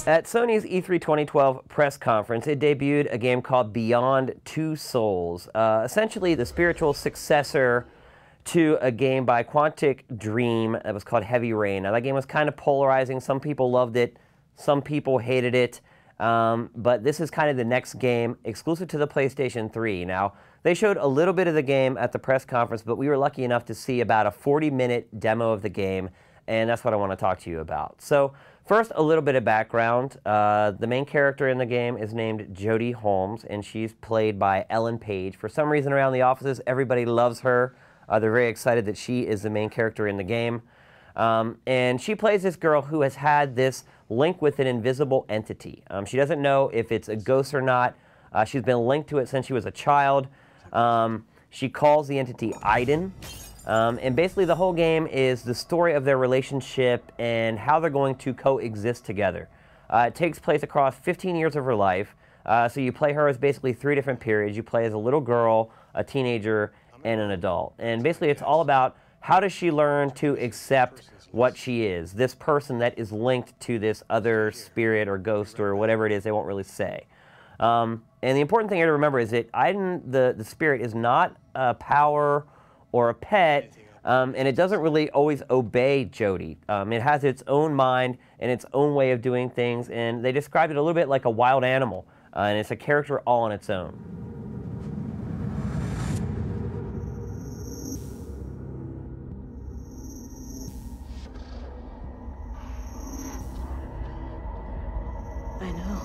At Sony's E3 2012 press conference, it debuted a game called Beyond Two Souls, essentially the spiritual successor to a game by Quantic Dream that was called Heavy Rain. Now, that game was kind of polarizing. Some people loved it, some people hated it, but this is kind of the next game exclusive to the PlayStation 3. Now, they showed a little bit of the game at the press conference, but we were lucky enough to see about a 40-minute demo of the game, and that's what I want to talk to you about. So, first, a little bit of background. The main character in the game is named Jody Holmes, and she's played by Ellen Page. For some reason around the offices, everybody loves her. They're very excited that she is the main character in the game. And she plays this girl who has had this link with an invisible entity. She doesn't know if it's a ghost or not. She's been linked to it since she was a child. She calls the entity Iden. And basically the whole game is the story of their relationship and how they're going to coexist together. It takes place across 15 years of her life. So you play her as basically 3 different periods. You play as a little girl, a teenager, and an adult. And basically it's all about how does she learn to accept what she is, this person that is linked to this other spirit or ghost or whatever it is, they won't really say. And the important thing here to remember is that Iden, the spirit, is not a power or a pet, and it doesn't really always obey Jody. It has its own mind and its own way of doing things, and they described it a little bit like a wild animal, and it's a character all on its own. I know.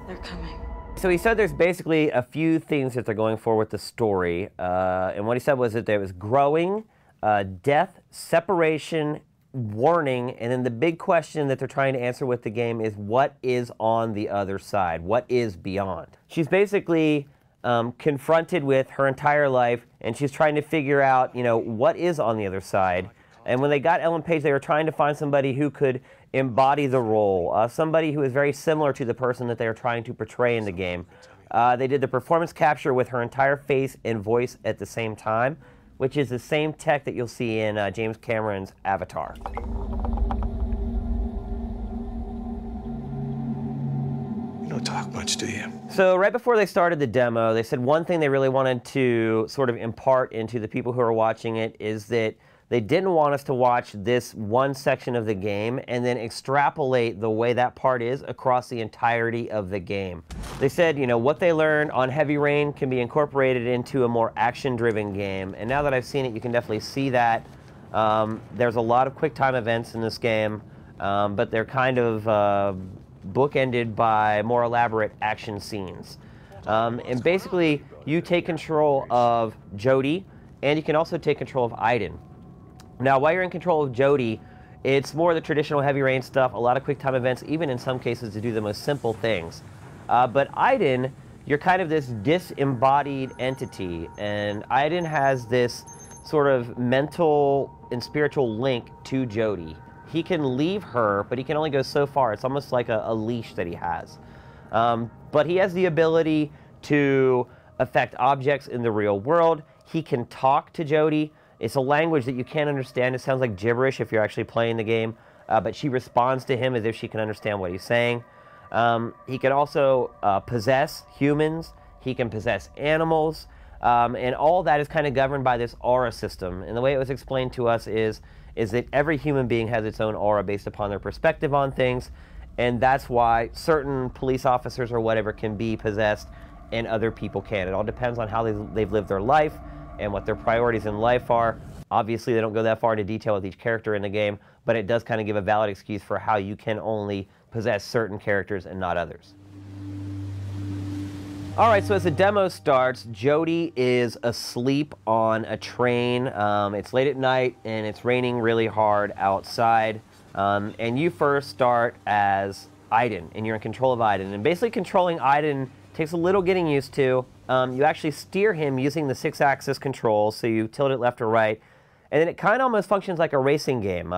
They're coming. So he said there's basically a few things that they're going for with the story, and what he said was that there was growing, death, separation, warning, and then the big question that they're trying to answer with the game is what is on the other side? What is beyond? She's basically confronted with her entire life, and she's trying to figure out, you know, what is on the other side. And when they got Ellen Page, they were trying to find somebody who could embody the role, somebody who is very similar to the person that they are trying to portray in the game. They did the performance capture with her entire face and voice at the same time, which is the same tech that you'll see in James Cameron's Avatar. You don't talk much, do you? So right before they started the demo, they said one thing they really wanted to sort of impart into the people who are watching it is that they didn't want us to watch this one section of the game and then extrapolate the way that part is across the entirety of the game. They said, you know, what they learned on Heavy Rain can be incorporated into a more action-driven game. And now that I've seen it, you can definitely see that. There's a lot of quick-time events in this game, but they're kind of bookended by more elaborate action scenes. And basically, you take control of Jody, and you can also take control of Iden. Now, while you're in control of Jody, it's more the traditional Heavy Rain stuff, a lot of quick time events, even in some cases to do the most simple things. But Iden, you're kind of this disembodied entity, and Iden has this sort of mental and spiritual link to Jody. He can leave her, but he can only go so far. It's almost like a leash that he has. But he has the ability to affect objects in the real world. He can talk to Jody. It's a language that you can't understand. It sounds like gibberish if you're actually playing the game, but she responds to him as if she can understand what he's saying. He can also possess humans. He can possess animals, and all that is kind of governed by this aura system. And the way it was explained to us is that every human being has its own aura based upon their perspective on things, and that's why certain police officers or whatever can be possessed and other people can't. It all depends on how they've lived their life and what their priorities in life are. Obviously, they don't go that far into detail with each character in the game, but it does kind of give a valid excuse for how you can only possess certain characters and not others. All right, so as the demo starts, Jody is asleep on a train. It's late at night, and it's raining really hard outside. And you first start as Iden, and you're in control of Iden. And basically controlling Iden takes a little getting used to. You actually steer him using the 6-axis controls, so you tilt it left or right. And then it kind of almost functions like a racing game.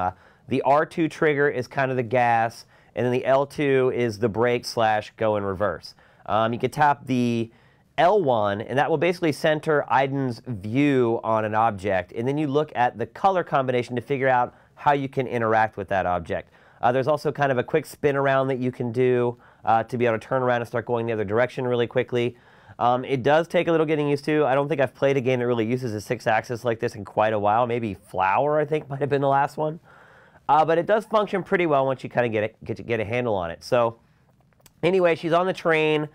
The R2 trigger is kind of the gas, and then the L2 is the brake / go in reverse. You can tap the L1, and that will basically center Iden's view on an object. And then you look at the color combination to figure out how you can interact with that object. There's also kind of a quick spin around that you can do to be able to turn around and start going the other direction really quickly. It does take a little getting used to. I don't think I've played a game that really uses a 6-axis like this in quite a while. Maybe Flower, I think, might have been the last one. But it does function pretty well once you kind of get a handle on it. So anyway, she's on the train.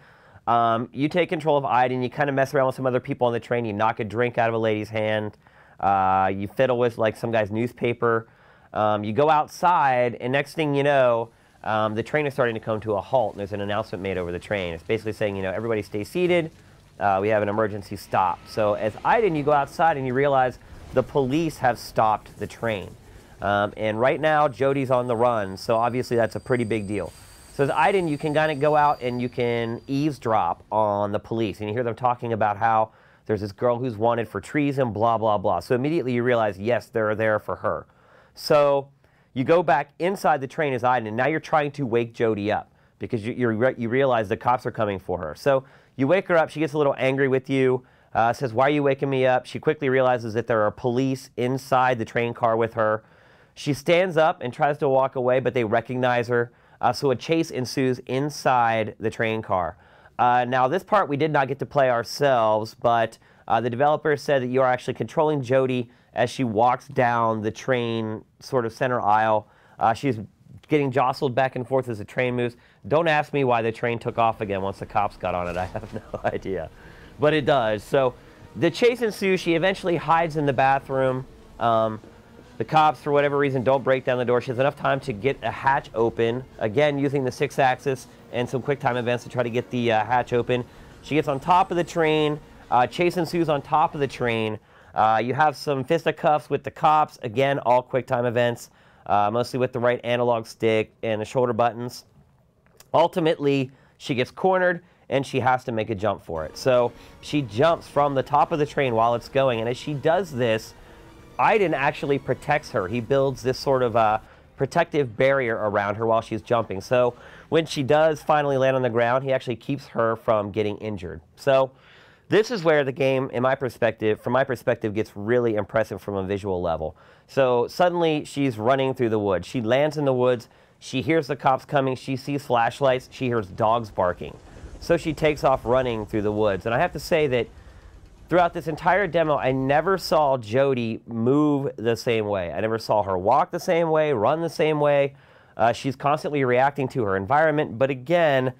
You take control of Iden. You kind of mess around with some other people on the train. You knock a drink out of a lady's hand. You fiddle with like some guy's newspaper. You go outside, and next thing you know, the train is starting to come to a halt, and there's an announcement made over the train. It's basically saying, you know, everybody stay seated. We have an emergency stop. So as Iden, you go outside and you realize the police have stopped the train. And right now, Jody's on the run, so obviously that's a pretty big deal. So as Iden, you can kind of go out and you can eavesdrop on the police, and you hear them talking about how there's this girl who's wanted for treason, blah, blah, blah. So immediately you realize, yes, they're there for her. So you go back inside the train as Iden, and now you're trying to wake Jody up because you realize the cops are coming for her. So you wake her up. She gets a little angry with you, says, why are you waking me up? She quickly realizes that there are police inside the train car with her. She stands up and tries to walk away, but they recognize her. So a chase ensues inside the train car. Now, this part we did not get to play ourselves, but the developer said that you are actually controlling Jody as she walks down the train sort of center aisle. She's getting jostled back and forth as the train moves. Don't ask me why the train took off again once the cops got on it. I have no idea. But it does. So the chase ensues. She eventually hides in the bathroom. The cops, for whatever reason, don't break down the door. She has enough time to get a hatch open, again, using the 6-axis and some quick time events to try to get the hatch open. She gets on top of the train. Chase ensues on top of the train. You have some fisticuffs with the cops. Again, all quick time events, mostly with the right analog stick and the shoulder buttons. Ultimately, she gets cornered, and she has to make a jump for it. So she jumps from the top of the train while it's going, and as she does this, Iden actually protects her. He builds this sort of protective barrier around her while she's jumping. So when she does finally land on the ground, he actually keeps her from getting injured. So this is where the game, from my perspective, gets really impressive from a visual level. So suddenly she's running through the woods. She lands in the woods. She hears the cops coming. She sees flashlights. She hears dogs barking. So she takes off running through the woods. And I have to say that throughout this entire demo, I never saw Jody move the same way. I never saw her walk the same way, run the same way. She's constantly reacting to her environment, but again,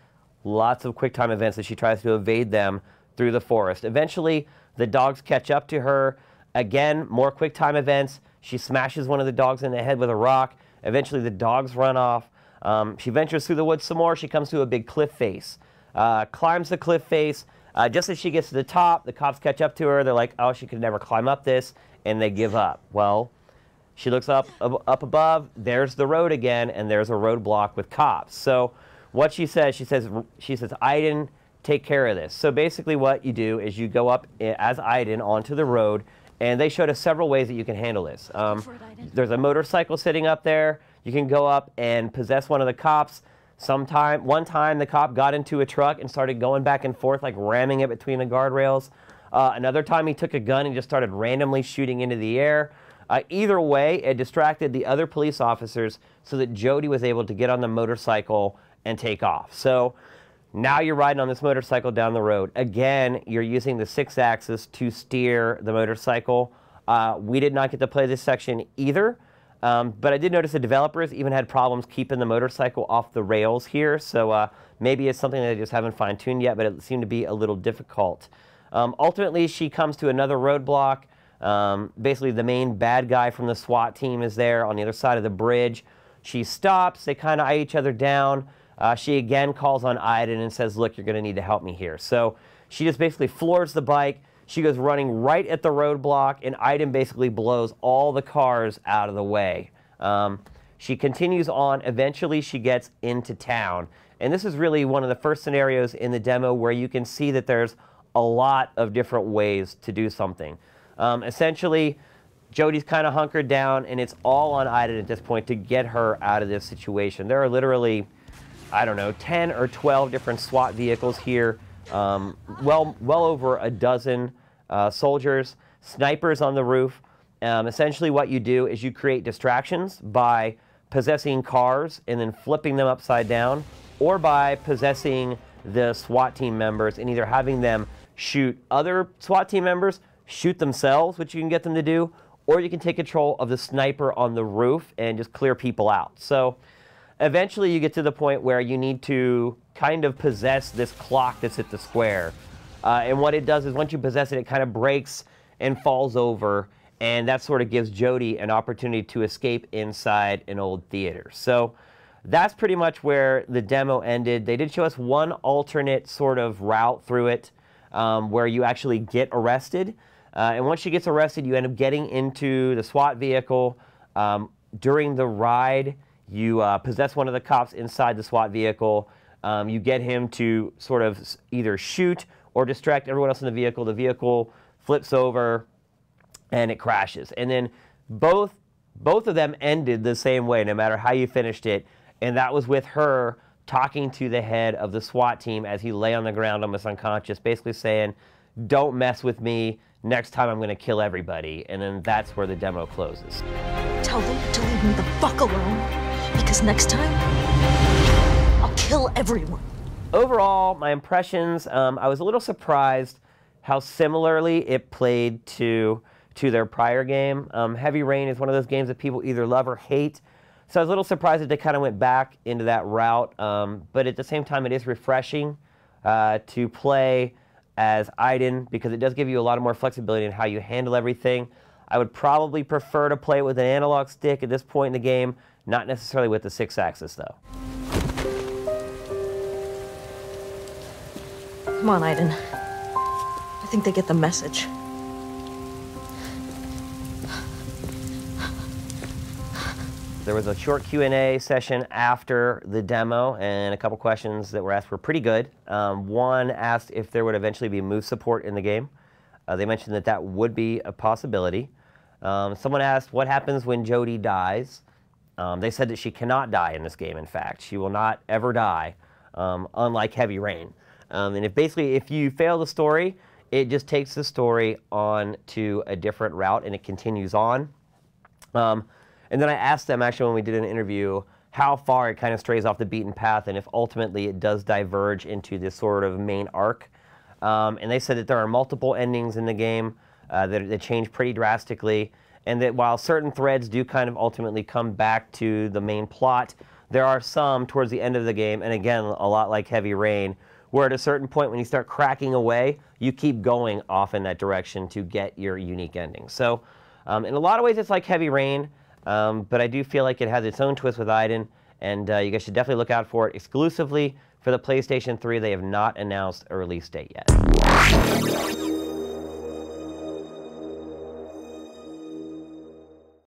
lots of quick time events as she tries to evade them through the forest. Eventually, the dogs catch up to her. Again, more quick time events. She smashes one of the dogs in the head with a rock. Eventually, the dogs run off. She ventures through the woods some more. She comes to a big cliff face, climbs the cliff face. Just as she gets to the top, the cops catch up to her. They're like, oh, she could never climb up this, and they give up. Well, she looks up above. There's the road again, and there's a roadblock with cops. So what she says, Iden, take care of this. So basically what you do is you go up as Iden onto the road, and they showed us several ways that you can handle this. There's a motorcycle sitting up there. You can go up and possess one of the cops. One time, the cop got into a truck and started going back and forth, like ramming it between the guardrails. Another time, he took a gun and just started randomly shooting into the air. Either way, it distracted the other police officers so that Jody was able to get on the motorcycle and take off. So now you're riding on this motorcycle down the road. Again, you're using the 6-axis to steer the motorcycle. We did not get to play this section either. But I did notice the developers even had problems keeping the motorcycle off the rails here, so maybe it's something that they just haven't fine-tuned yet, but it seemed to be a little difficult. Ultimately, she comes to another roadblock. Basically, the main bad guy from the SWAT team is there on the other side of the bridge. She stops. They kind of eye each other down. She again calls on Iden and says, look, you're going to need to help me here. So she just basically floors the bike. She goes running right at the roadblock, and Iden basically blows all the cars out of the way. She continues on. Eventually, she gets into town. And this is really one of the first scenarios in the demo where you can see that there's a lot of different ways to do something. Essentially, Jody's kind of hunkered down, and it's all on Iden at this point to get her out of this situation. There are literally, I don't know, 10 or 12 different SWAT vehicles here. Well over a dozen soldiers, snipers on the roof. Essentially what you do is you create distractions by possessing cars and then flipping them upside down, or by possessing the SWAT team members and either having them shoot other SWAT team members, shoot themselves, which you can get them to do, or you can take control of the sniper on the roof and just clear people out. So eventually you get to the point where you need to kind of possess this clock that's at the square. And what it does is once you possess it, it kind of breaks and falls over, and that sort of gives Jody an opportunity to escape inside an old theater. So that's pretty much where the demo ended. They did show us one alternate sort of route through it where you actually get arrested. And once she gets arrested, you end up getting into the SWAT vehicle. During the ride, you possess one of the cops inside the SWAT vehicle. You get him to sort of either shoot or distract everyone else in the vehicle. The vehicle flips over and it crashes. And then both of them ended the same way, no matter how you finished it. And that was with her talking to the head of the SWAT team as he lay on the ground almost unconscious, basically saying, "Don't mess with me. Next time I'm going to kill everybody." And then that's where the demo closes. Tell them to leave me the fuck alone, because next time, I'll kill everyone. Overall, my impressions, I was a little surprised how similarly it played to their prior game. Heavy Rain is one of those games that people either love or hate. So I was a little surprised that they kind of went back into that route. But at the same time, it is refreshing to play as Iden because it does give you a lot of more flexibility in how you handle everything. I would probably prefer to play it with an analog stick at this point in the game, not necessarily with the 6-axis though. Come on, Iden. I think they get the message. There was a short Q&A session after the demo, and a couple questions that were asked were pretty good. One asked if there would eventually be move support in the game. They mentioned that that would be a possibility. Someone asked what happens when Jody dies. They said that she cannot die in this game, in fact. She will not ever die, unlike Heavy Rain. And if you fail the story, it just takes the story on to a different route and it continues on. And then I asked them, actually, when we did an interview, how far it kind of strays off the beaten path and if ultimately it does diverge into this sort of main arc. And they said that there are multiple endings in the game that change pretty drastically, and that while certain threads do kind of ultimately come back to the main plot, there are some towards the end of the game, and again, a lot like Heavy Rain, where at a certain point when you start cracking away, you keep going off in that direction to get your unique ending. So in a lot of ways it's like Heavy Rain, but I do feel like it has its own twist with Iden, and you guys should definitely look out for it exclusively for the PlayStation 3. They have not announced a release date yet.